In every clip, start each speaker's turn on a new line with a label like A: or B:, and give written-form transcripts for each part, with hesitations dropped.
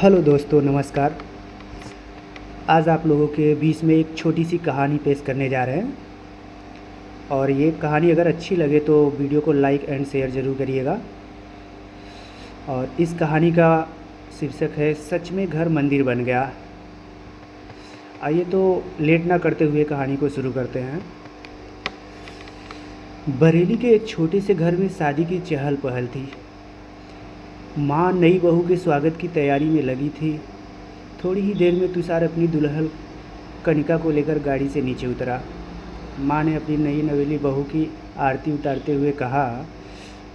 A: Hello दोस्तों, नमस्कार। आज आप लोगों के बीच में एक छोटी सी कहानी पेश करने जा रहे हैं। और ये कहानी अगर अच्छी लगे तो वीडियो को लाइक एंड शेयर ज़रूर करिएगा। और इस कहानी का शीर्षक है सच में घर मंदिर बन गया। आइए तो लेट ना करते हुए कहानी को शुरू करते हैं। बरेली के एक छोटे से घर में शादी की चहल पहल थी। माँ नई बहू के स्वागत की तैयारी में लगी थी। थोड़ी ही देर में तुषार अपनी दुल्हन कनिका को लेकर गाड़ी से नीचे उतरा। माँ ने अपनी नई नवेली बहू की आरती उतारते हुए कहा,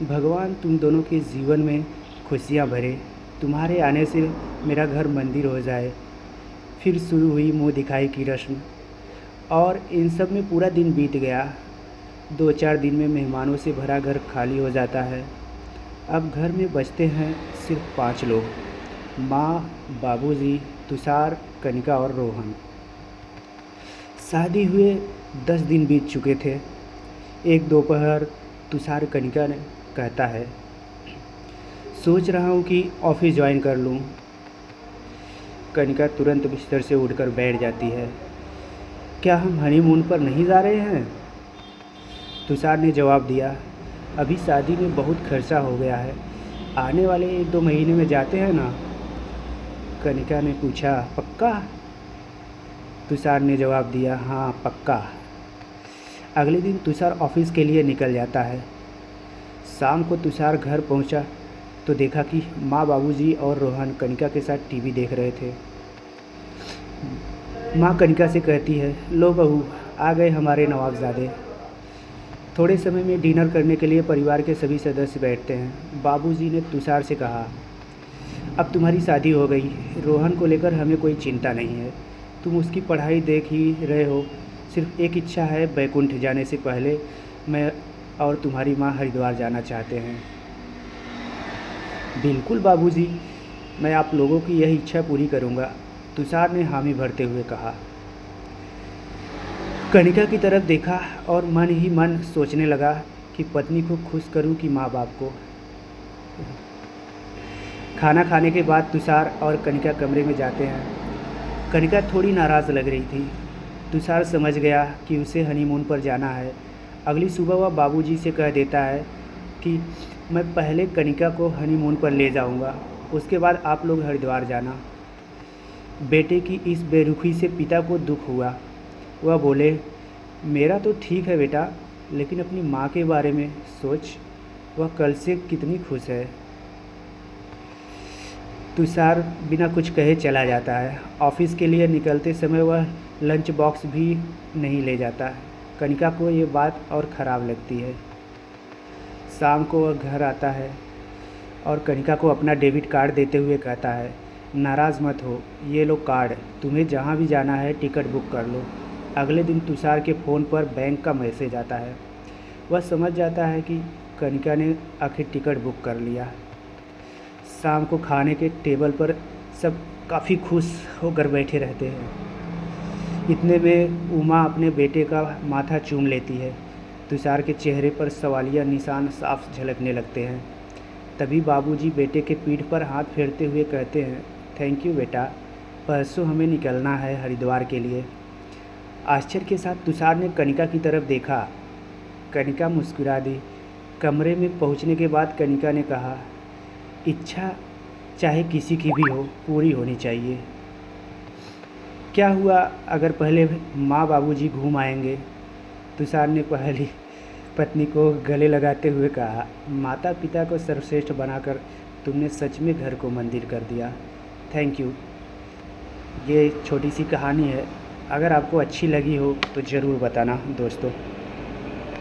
A: भगवान तुम दोनों के जीवन में खुशियाँ भरे, तुम्हारे आने से मेरा घर मंदिर हो जाए। फिर शुरू हुई मुँह दिखाई की रस्म और इन सब में पूरा दिन बीत गया। 2-4 दिन में मेहमानों से भरा घर खाली हो जाता है। अब घर में बचते हैं सिर्फ 5 लोग, माँ, बाबूजी, तुषार, कनिका और रोहन। शादी हुए 10 दिन बीत चुके थे। एक दोपहर तुषार कनिका ने कहता है, सोच रहा हूँ कि ऑफिस ज्वाइन कर लूँ। कनिका तुरंत बिस्तर से उठकर बैठ जाती है। क्या हम हनीमून पर नहीं जा रहे हैं? तुषार ने जवाब दिया, अभी शादी में बहुत खर्चा हो गया है, आने वाले 1-2 महीने में जाते हैं ना। कनिका ने पूछा, पक्का? तुषार ने जवाब दिया, हाँ पक्का। अगले दिन तुषार ऑफिस के लिए निकल जाता है। शाम को तुषार घर पहुंचा तो देखा कि माँ, बाबूजी और रोहन कनिका के साथ टीवी देख रहे थे। माँ कनिका से कहती है, लो बहू, आ गए हमारे नवाबजादे। थोड़े समय में डिनर करने के लिए परिवार के सभी सदस्य बैठते हैं। बाबूजी ने तुषार से कहा, अब तुम्हारी शादी हो गई, रोहन को लेकर हमें कोई चिंता नहीं है। तुम उसकी पढ़ाई देख ही रहे हो। सिर्फ एक इच्छा है, बैकुंठ जाने से पहले मैं और तुम्हारी माँ हरिद्वार जाना चाहते हैं। बिल्कुल बाबूजी, मैं आप लोगों की यह इच्छा पूरी करूँगा, तुषार ने हामी भरते हुए कहा। कनिका की तरफ देखा और मन ही मन सोचने लगा कि पत्नी को खुश करूं कि माँ बाप को। खाना खाने के बाद तुषार और कनिका कमरे में जाते हैं। कनिका थोड़ी नाराज़ लग रही थी। तुषार समझ गया कि उसे हनीमून पर जाना है। अगली सुबह वह बाबूजी से कह देता है कि मैं पहले कनिका को हनीमून पर ले जाऊंगा, उसके बाद आप लोग हरिद्वार जाना। बेटे की इस बेरुखी से पिता को दुख हुआ। वह बोले, मेरा तो ठीक है बेटा, लेकिन अपनी माँ के बारे में सोच, वह कल से कितनी खुश है। तुषार बिना कुछ कहे चला जाता है। ऑफिस के लिए निकलते समय वह लंच बॉक्स भी नहीं ले जाता। कनिका को ये बात और ख़राब लगती है। शाम को वह घर आता है और कनिका को अपना डेबिट कार्ड देते हुए कहता है, नाराज़ मत हो, ये लो कार्ड, तुम्हें जहाँ भी जाना है टिकट बुक कर लो। अगले दिन तुषार के फ़ोन पर बैंक का मैसेज आता है। वह समझ जाता है कि कनिका ने आखिर टिकट बुक कर लिया। शाम को खाने के टेबल पर सब काफ़ी खुश होकर बैठे रहते हैं। इतने में उमा अपने बेटे का माथा चूम लेती है। तुषार के चेहरे पर सवालिया निशान साफ झलकने लगते हैं। तभी बाबूजी बेटे के पीठ पर हाथ फेरते हुए कहते हैं, थैंक यू बेटा, परसों हमें निकलना है हरिद्वार के लिए। आश्चर्य के साथ तुषार ने कनिका की तरफ देखा। कनिका मुस्कुरा दी। कमरे में पहुंचने के बाद कनिका ने कहा, इच्छा चाहे किसी की भी हो, पूरी होनी चाहिए। क्या हुआ अगर पहले माँ बाबूजी घूम आएंगे? तुषार ने पहली पत्नी को गले लगाते हुए कहा, माता पिता को सर्वश्रेष्ठ बनाकर तुमने सच में घर को मंदिर कर दिया। Thank you. ये छोटी सी कहानी है, अगर आपको अच्छी लगी हो तो ज़रूर बताना दोस्तों।